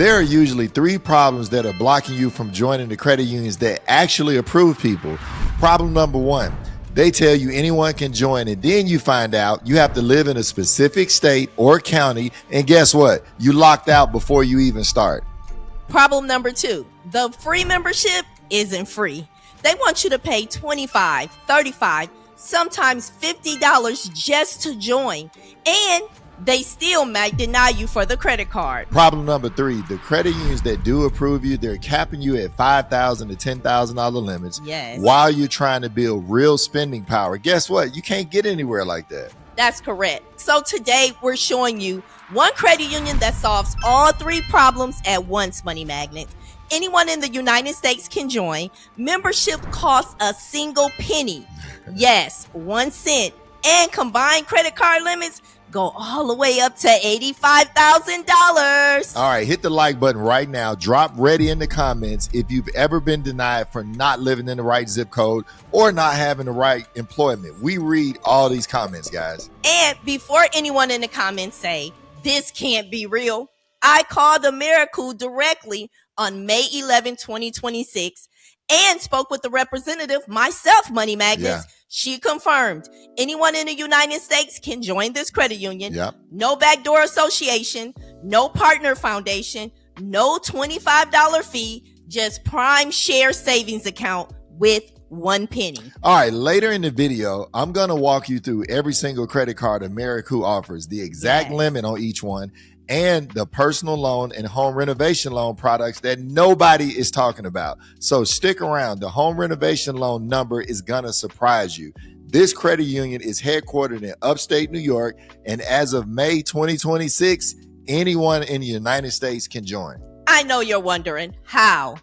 There are usually 3 problems that are blocking you from joining the credit unions that actually approve people. Problem number 1, they tell you anyone can join, and then you find out you have to live in a specific state or county, and guess what? You locked out before you even start. Problem number 2, the free membership isn't free. They want you to pay $25, $35, sometimes $50 just to join, and they still might deny you for the credit card. Problem number 3, the credit unions that do approve you, they're capping you at $5,000 to $10,000 limits. Yes. While you're trying to build real spending power. Guess what? You can't get anywhere like that. That's correct. So today we're showing you one credit union that solves all 3 problems at once, Money Magnet. Anyone in the United States can join. Membership costs a single penny. Yes, 1 cent. And combined credit card limits go all the way up to $85,000. All right, hit the like button right now. Drop ready in the comments if you've ever been denied for not living in the right zip code or not having the right employment. We read all these comments, guys. And before anyone in the comments say, this can't be real, I called AmeriCU directly on May 11, 2026 and spoke with the representative myself, Money Magnets. Yeah. She confirmed anyone in the United States can join this credit union. Yep. No backdoor association, no partner foundation, no $25 fee, just prime share savings account with 1 penny. All right, later in the video, I'm going to walk you through every single credit card AmeriCU offers, the exact limit on each one, and the personal loan and home renovation loan products that nobody is talking about. So stick around. The home renovation loan number is going to surprise you. This credit union is headquartered in upstate New York, and as of May 2026, anyone in the United States can join. I know you're wondering how.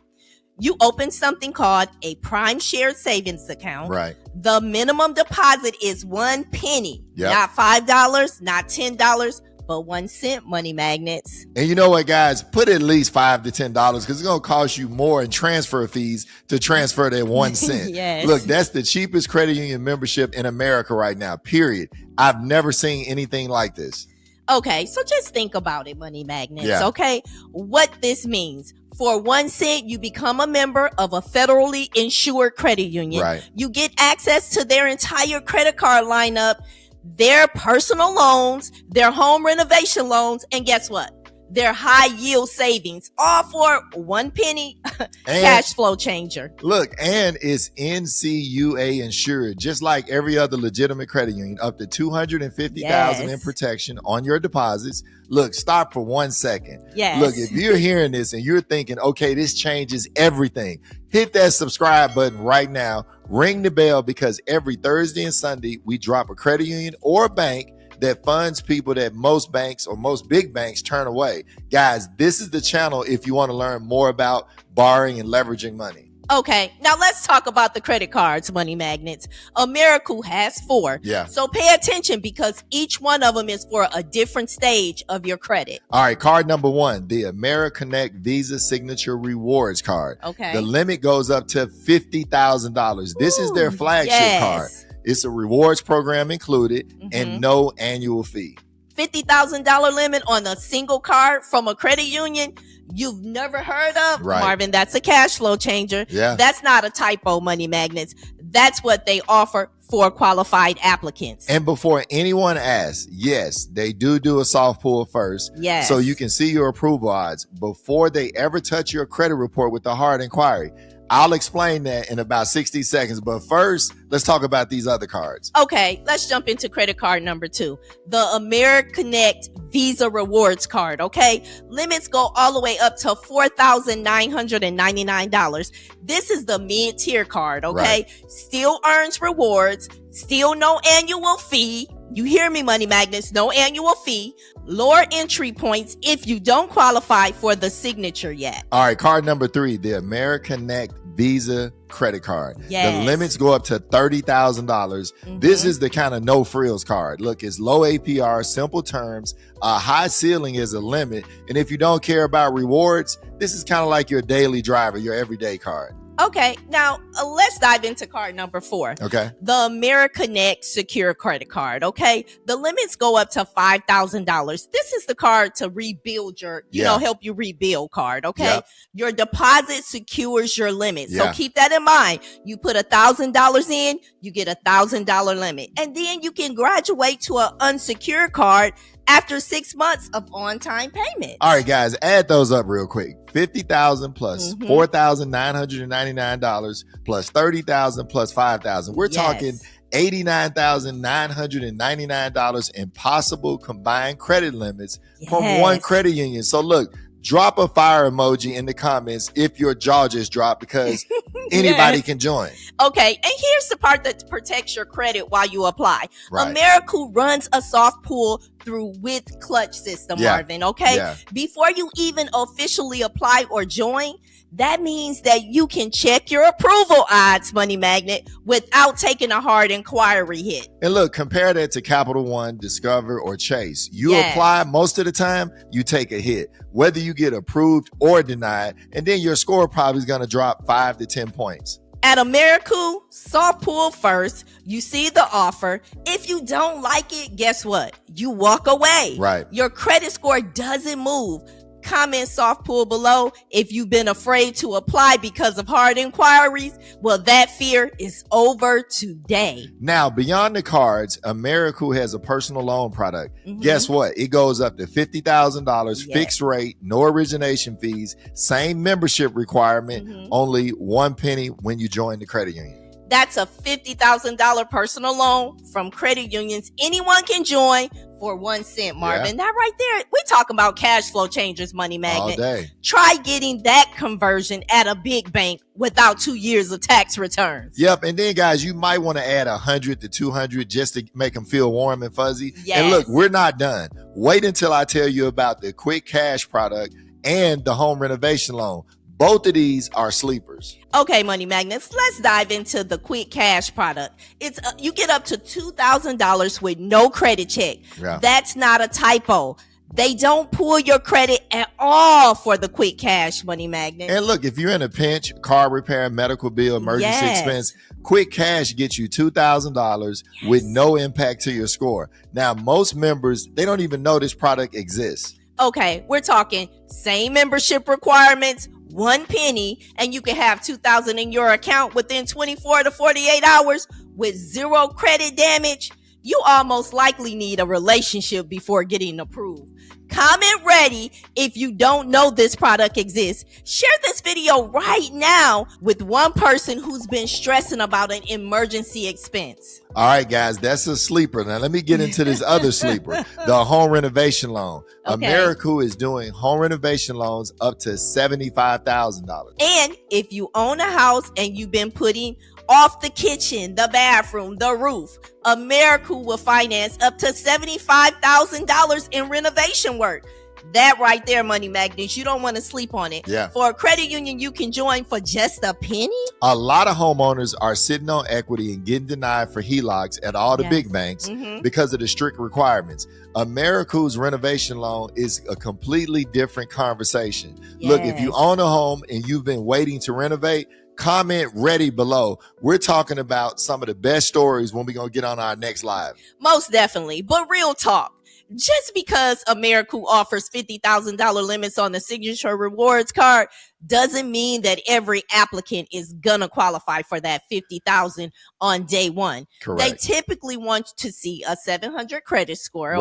You open something called a prime shared savings account. Right. The minimum deposit is 1 penny, Yep. not $5, not $10, but 1 cent, Money Magnets. And you know what, guys? Put at least $5 to $10 because it's going to cost you more in transfer fees to transfer that 1 cent. Yes. Look, that's the cheapest credit union membership in America right now, period. I've never seen anything like this. Okay, so just think about it, Money Magnets, Yeah. okay? What this means. For 1 cent, you become a member of a federally insured credit union. Right. You get access to their entire credit card lineup, their personal loans, their home renovation loans, and guess what? Their high yield savings, all for 1 penny cash flow changer. Look, and it's NCUA insured, just like every other legitimate credit union, up to $250,000 in protection on your deposits. Look, stop for 1 second. Yes. Look, if you're hearing this and you're thinking, okay, this changes everything, hit that subscribe button right now. Ring the bell because every Thursday and Sunday, we drop a credit union or a bank that funds people that most banks or most big banks turn away. Guys, this is the channel if you want to learn more about borrowing and leveraging money. Okay, now let's talk about the credit cards, Money Magnets. AmeriCU has 4. Yeah. So pay attention because each one of them is for a different stage of your credit. All right, card number 1, the AmeriConnect Visa Signature Rewards Card. Okay. The limit goes up to $50,000. This is their flagship card. It's a rewards program included and no annual fee. $50,000 limit on a single card from a credit union you've never heard of. Right. Marvin, that's a cash flow changer. Yeah. That's not a typo, Money Magnets. That's what they offer for qualified applicants. And before anyone asks, yes, they do a soft pull first. Yes. So you can see your approval odds before they ever touch your credit report with the hard inquiry. I'll explain that in about 60 seconds. But first, let's talk about these other cards. Okay, let's jump into credit card number 2, the AmeriConnect Visa Rewards Card, okay? Limits go all the way up to $4,999. This is the mid-tier card, okay? Right. Still earns rewards, still no annual fee. You hear me, Money Magnets, no annual fee. Lower entry points if you don't qualify for the signature yet. All right, card number 3, the AmeriConnect Visa credit card. Yes. The limits go up to $30,000. This is the kind of no frills card. Look, it's low APR, simple terms, high ceiling is a limit. And if you don't care about rewards, this is kind of like your daily driver, your everyday card. Okay, now let's dive into card number 4. Okay. The AmeriConnect Secure Credit Card. Okay, the limits go up to $5,000. This is the card to rebuild your, help you rebuild card. Okay, your deposit secures your limit, so keep that in mind. You put $1,000 in, you get $1,000 limit, and then you can graduate to an unsecured card after 6 months of on-time payments. All right, guys, add those up real quick. $50,000 plus $4,999 plus $30,000 plus $5,000. We're talking $89,999 in possible combined credit limits from one credit union. So look, drop a fire emoji in the comments if your jaw just dropped, because anybody can join. Okay, and here's the part that protects your credit while you apply. AmeriCU runs a soft pull through with clutch system, Marvin, okay? Before you even officially apply or join, that means that you can check your approval odds, Money Magnet, without taking a hard inquiry hit. And look, compare that to Capital One, Discover, or Chase. You apply, most of the time, you take a hit, whether you get approved or denied, and then your score probably is going to drop 5 to 10 points. At AmeriCU, soft pull first. You see the offer. If you don't like it, guess what? You walk away. Your credit score doesn't move. Comment soft pull below if you've been afraid to apply because of hard inquiries. Well, that fear is over today. Now, beyond the cards, AmeriCU has a personal loan product. Guess what? It goes up to $50,000, fixed rate, no origination fees, same membership requirement, only 1 penny when you join the credit union. That's a $50,000 personal loan from credit unions. Anyone can join for 1 cent, Marvin. That right there, we talking about cash flow changers, Money Magnet. All day. Try getting that conversion at a big bank without 2 years of tax returns. Yep, and then guys, you might want to add 100 to 200 just to make them feel warm and fuzzy. And look, we're not done. Wait until I tell you about the quick cash product and the home renovation loan. Both of these are sleepers. Okay, Money Magnets, let's dive into the quick cash product. It's you get up to $2,000 with no credit check. That's not a typo. They don't pull your credit at all for the quick cash, Money Magnet. And look, if you're in a pinch, car repair, medical bill, emergency expense, quick cash gets you $2,000 with no impact to your score. Now, most members, they don't even know this product exists. Okay, we're talking same membership requirements, 1 penny, and you can have $2,000 in your account within 24 to 48 hours with 0 credit damage. You almost likely need a relationship before getting approved. Comment ready if you don't know this product exists. Share this video right now with one person who's been stressing about an emergency expense. All right, guys, that's a sleeper. Now, let me get into this other sleeper, the home renovation loan. AmeriCU is doing home renovation loans up to $75,000. And if you own a house and you've been putting off the kitchen, the bathroom, the roof, AmeriCU will finance up to $75,000 in renovation work. That right there, Money Magnets, you don't want to sleep on it. For a credit union you can join for just a penny. A lot of homeowners are sitting on equity and getting denied for HELOCs at all the big banks because of the strict requirements. AmeriCU's renovation loan is a completely different conversation. Look, if you own a home and you've been waiting to renovate, comment ready below. We're talking about some of the best stories when we're going to get on our next live. Most definitely. But real talk, just because AmeriCU offers $50,000 limits on the signature rewards card doesn't mean that every applicant is going to qualify for that $50,000 on day one. They typically want to see a 700 credit score,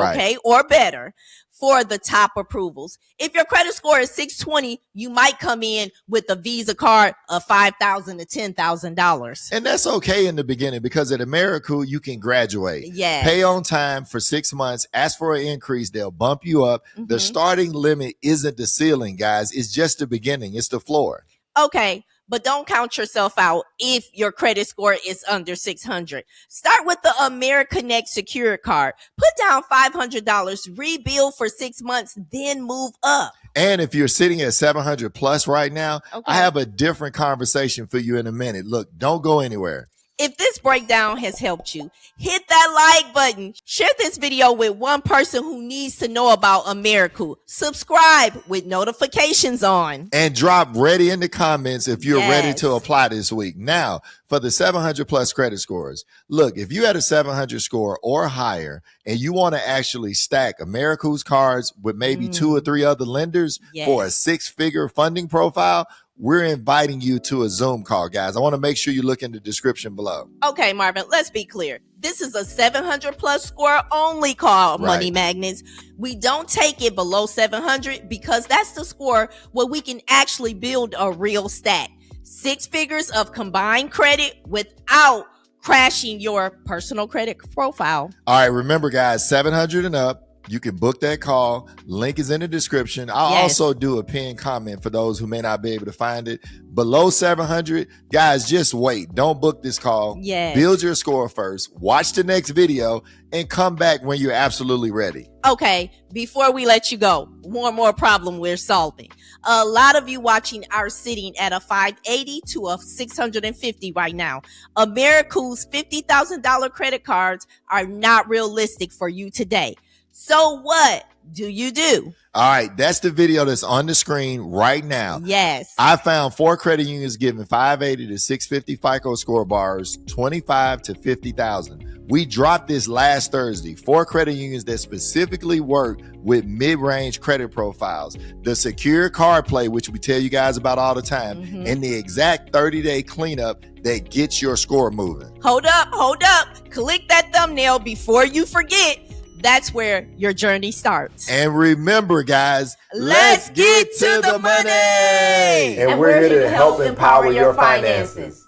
or better for the top approvals. If your credit score is 620, you might come in with a Visa card of $5,000 to $10,000. And that's okay in the beginning because at AmeriCU, you can graduate. Pay on time for 6 months, ask for an increase, they'll bump you up. The starting limit isn't the ceiling, guys. It's just the beginning. It's the floor. Okay, but don't count yourself out if your credit score is under 600. Start with the AmeriConnect Secure Card. Put down $500, rebuild for 6 months, then move up. And if you're sitting at 700 plus right now, I have a different conversation for you in a minute. Look, don't go anywhere. If this breakdown has helped you, hit that like button. Share this video with one person who needs to know about AmeriCU. Subscribe with notifications on. And drop ready in the comments if you're ready to apply this week. Now, for the 700 plus credit scores. Look, if you had a 700 score or higher and you want to actually stack AmeriCU's cards with maybe 2 or 3 other lenders for a 6-figure funding profile, we're inviting you to a Zoom call, guys. I want to make sure you look in the description below. Okay, Marvin, let's be clear. This is a 700 plus score only call, Money Magnets. We don't take it below 700 because that's the score where we can actually build a real stack. 6 figures of combined credit without crashing your personal credit profile. All right, remember, guys, 700 and up. You can book that call. Link is in the description. I'll also do a pinned comment for those who may not be able to find it. Below 700, guys, just wait. Don't book this call. Build your score first. Watch the next video and come back when you're absolutely ready. Okay, before we let you go, one more problem we're solving. A lot of you watching are sitting at a 580 to a 650 right now. AmeriCU's $50,000 credit cards are not realistic for you today. So what do you do? All right, that's the video that's on the screen right now. Yes. I found 4 credit unions giving 580 to 650 FICO score bars, 25 to 50,000. We dropped this last Thursday. 4 credit unions that specifically work with mid-range credit profiles, the secure card play, which we tell you guys about all the time, and the exact 30-day cleanup that gets your score moving. Hold up. Click that thumbnail before you forget. That's where your journey starts. And remember, guys, let's get to the money. And we're here to help empower your finances.